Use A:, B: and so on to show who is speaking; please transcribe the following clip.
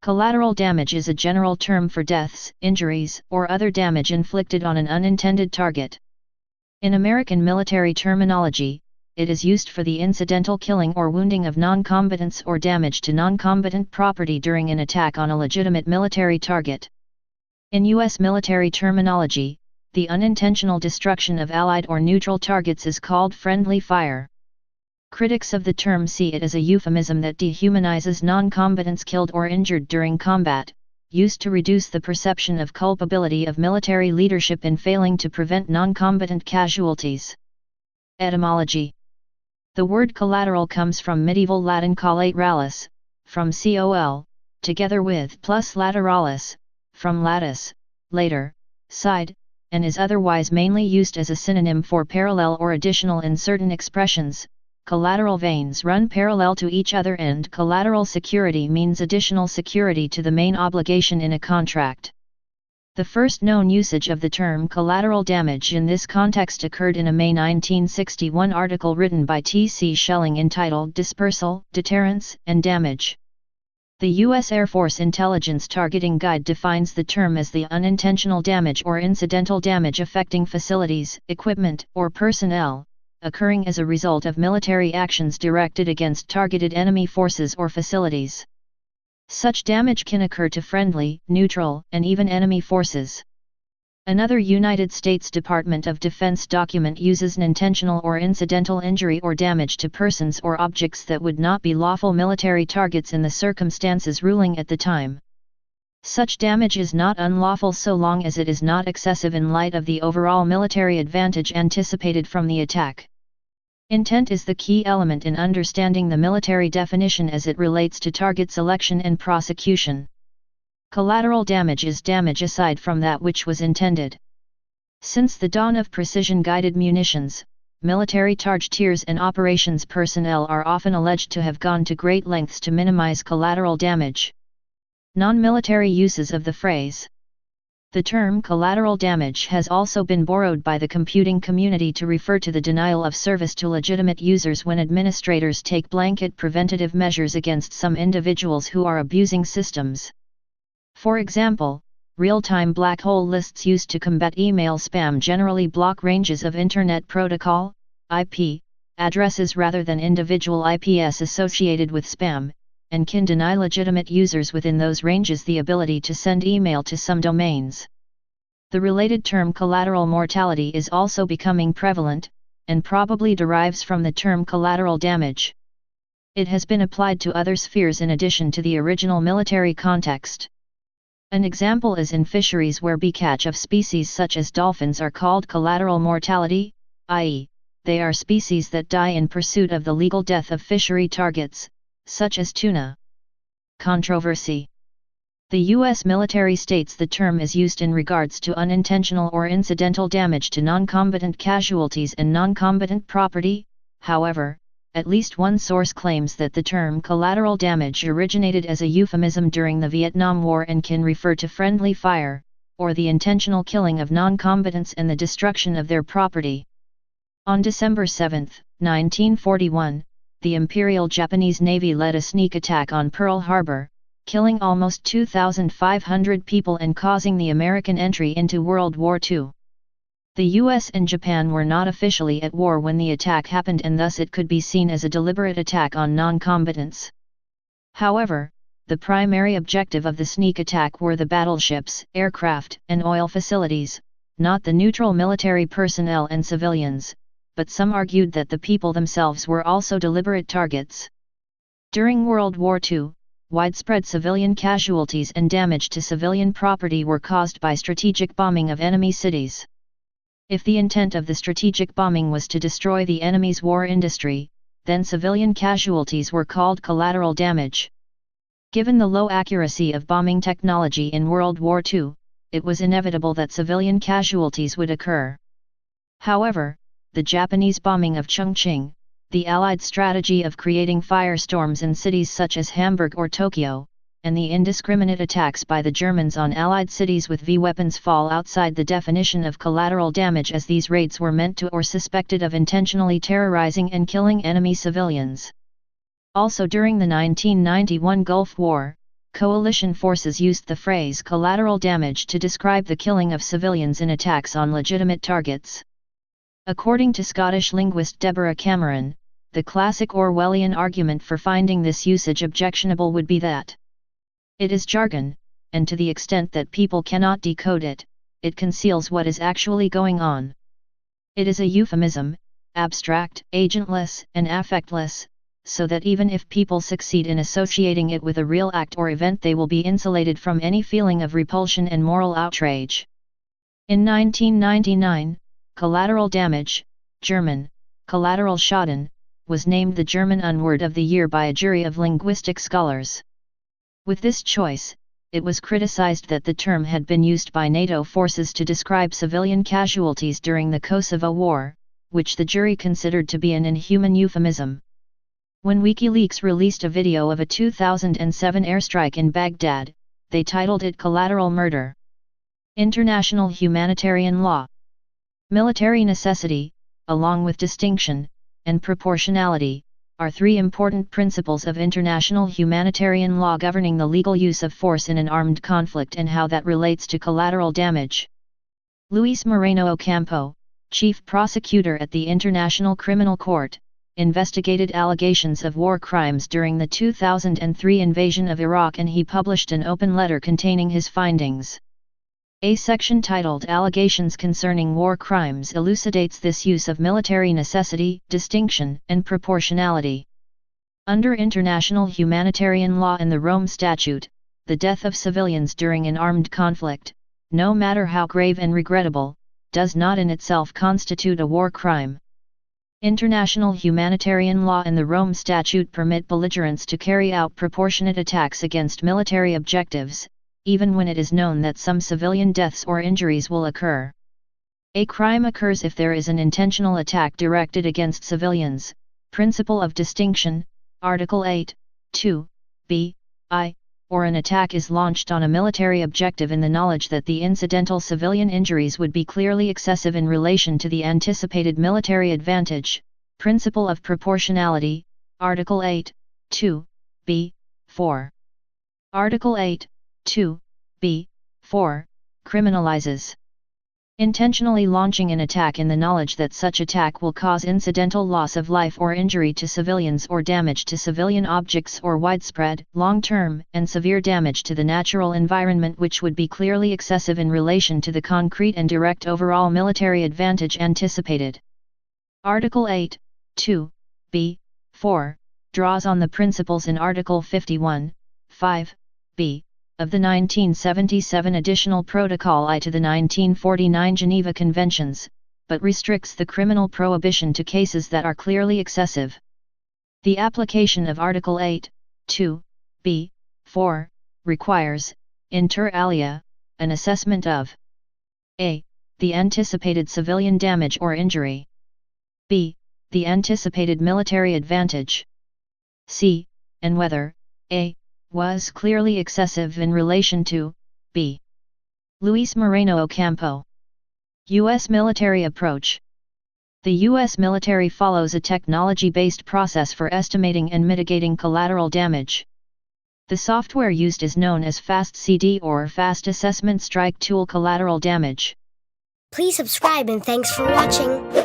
A: Collateral damage is a general term for deaths, injuries, or other damage inflicted on an unintended target. In American military terminology, it is used for the incidental killing or wounding of non-combatants or damage to non-combatant property during an attack on a legitimate military target. In U.S. military terminology, the unintentional destruction of Allied or neutral targets is called friendly fire. Critics of the term see it as a euphemism that dehumanizes non-combatants killed or injured during combat, used to reduce the perception of culpability of military leadership in failing to prevent non-combatant casualties. Etymology. The word collateral comes from medieval Latin collateralis, from col, together with plus lateralis, from latus, later, side, and is otherwise mainly used as a synonym for parallel or additional in certain expressions. Collateral veins run parallel to each other and collateral security means additional security to the main obligation in a contract. The first known usage of the term collateral damage in this context occurred in a May 1961 article written by T.C. Schelling entitled Dispersal, Deterrence, and Damage. The U.S. Air Force Intelligence Targeting Guide defines the term as the unintentional damage or incidental damage affecting facilities, equipment, or personnel, occurring as a result of military actions directed against targeted enemy forces or facilities. Such damage can occur to friendly, neutral, and even enemy forces. Another United States Department of Defense document uses an intentional or incidental injury or damage to persons or objects that would not be lawful military targets in the circumstances ruling at the time. Such damage is not unlawful so long as it is not excessive in light of the overall military advantage anticipated from the attack. Intent is the key element in understanding the military definition as it relates to target selection and prosecution. Collateral damage is damage aside from that which was intended. Since the dawn of precision-guided munitions, military targeteers and operations personnel are often alleged to have gone to great lengths to minimize collateral damage. Non-military uses of the phrase. The term collateral damage has also been borrowed by the computing community to refer to the denial of service to legitimate users when administrators take blanket preventative measures against some individuals who are abusing systems. For example, real-time black hole lists used to combat email spam generally block ranges of Internet Protocol (IP) addresses rather than individual IPs associated with spam, and can deny legitimate users within those ranges the ability to send email to some domains. The related term collateral mortality is also becoming prevalent, and probably derives from the term collateral damage. It has been applied to other spheres in addition to the original military context. An example is in fisheries where bycatch of species such as dolphins are called collateral mortality, i.e., they are species that die in pursuit of the legal death of fishery targets, such as tuna. Controversy. The U.S. military states the term is used in regards to unintentional or incidental damage to non-combatant casualties and non-combatant property. However, at least one source claims that the term collateral damage originated as a euphemism during the Vietnam War and can refer to friendly fire, or the intentional killing of non-combatants and the destruction of their property. On December 7, 1941, the Imperial Japanese Navy led a sneak attack on Pearl Harbor, killing almost 2,500 people and causing the American entry into World War II. The US and Japan were not officially at war when the attack happened and thus it could be seen as a deliberate attack on non-combatants. However, the primary objective of the sneak attack were the battleships, aircraft, and oil facilities, not the neutral military personnel and civilians, but some argued that the people themselves were also deliberate targets. During World War II, widespread civilian casualties and damage to civilian property were caused by strategic bombing of enemy cities. If the intent of the strategic bombing was to destroy the enemy's war industry, then civilian casualties were called collateral damage. Given the low accuracy of bombing technology in World War II, it was inevitable that civilian casualties would occur. However, the Japanese bombing of Chongqing, the Allied strategy of creating firestorms in cities such as Hamburg or Tokyo, and the indiscriminate attacks by the Germans on Allied cities with V-weapons fall outside the definition of collateral damage, as these raids were meant to or suspected of intentionally terrorizing and killing enemy civilians. Also during the 1991 Gulf War, coalition forces used the phrase collateral damage to describe the killing of civilians in attacks on legitimate targets. According to Scottish linguist Deborah Cameron, the classic Orwellian argument for finding this usage objectionable would be that it is jargon, and to the extent that people cannot decode it, it conceals what is actually going on. It is a euphemism, abstract, agentless, and affectless, so that even if people succeed in associating it with a real act or event, they will be insulated from any feeling of repulsion and moral outrage. In 1999, collateral damage, German, collateral Schaden, was named the German unword of the year by a jury of linguistic scholars. With this choice, it was criticized that the term had been used by NATO forces to describe civilian casualties during the Kosovo War, which the jury considered to be an inhuman euphemism. When WikiLeaks released a video of a 2007 airstrike in Baghdad, they titled it Collateral Murder. International humanitarian law. Military necessity, along with distinction, and proportionality, are three important principles of international humanitarian law governing the legal use of force in an armed conflict and how that relates to collateral damage. Luis Moreno Ocampo, chief prosecutor at the International Criminal Court, investigated allegations of war crimes during the 2003 invasion of Iraq, and he published an open letter containing his findings. A section titled Allegations Concerning War Crimes elucidates this use of military necessity, distinction, and proportionality. Under international humanitarian law and the Rome Statute, the death of civilians during an armed conflict, no matter how grave and regrettable, does not in itself constitute a war crime. International humanitarian law and the Rome Statute permit belligerents to carry out proportionate attacks against military objectives, even when it is known that some civilian deaths or injuries will occur. A crime occurs if there is an intentional attack directed against civilians. Principle of distinction, Article 8, 2, b, I, or an attack is launched on a military objective in the knowledge that the incidental civilian injuries would be clearly excessive in relation to the anticipated military advantage. Principle of proportionality, Article 8, 2, b, 4. Article 8, 2, b, 4, criminalizes intentionally launching an attack in the knowledge that such attack will cause incidental loss of life or injury to civilians or damage to civilian objects or widespread, long-term, and severe damage to the natural environment which would be clearly excessive in relation to the concrete and direct overall military advantage anticipated. Article 8, 2, b, 4, draws on the principles in Article 51, 5, b, of the 1977 Additional Protocol I to the 1949 Geneva Conventions, but restricts the criminal prohibition to cases that are clearly excessive. The application of Article 8, 2, b, 4, requires, inter alia, an assessment of a. the anticipated civilian damage or injury, b. the anticipated military advantage, c. and whether a. was clearly excessive in relation to b. Luis Moreno Ocampo. U.S. military approach. The U.S. military follows a technology-based process for estimating and mitigating collateral damage. The software used is known as FAST-CD or Fast Assessment Strike Tool Collateral Damage.
B: Please subscribe and thanks for watching.